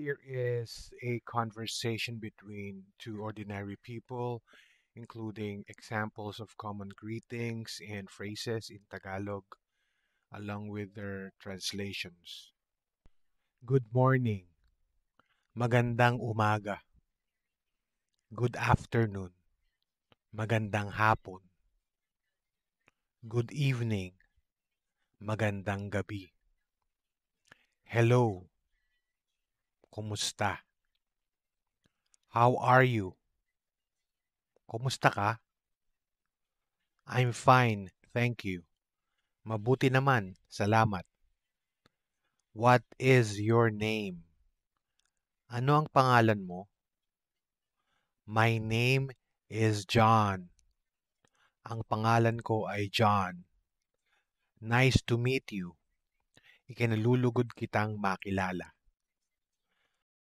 Here is a conversation between two ordinary people, including examples of common greetings and phrases in Tagalog, along with their translations. Good morning. Magandang umaga. Good afternoon. Magandang hapon. Good evening. Magandang gabi. Hello. Kumusta? How are you? Kumusta ka? I'm fine, thank you. Mabuti naman, salamat. What is your name? Ano ang pangalan mo? My name is John. Ang pangalan ko ay John. Nice to meet you. Ikinalulugod kitang makilala.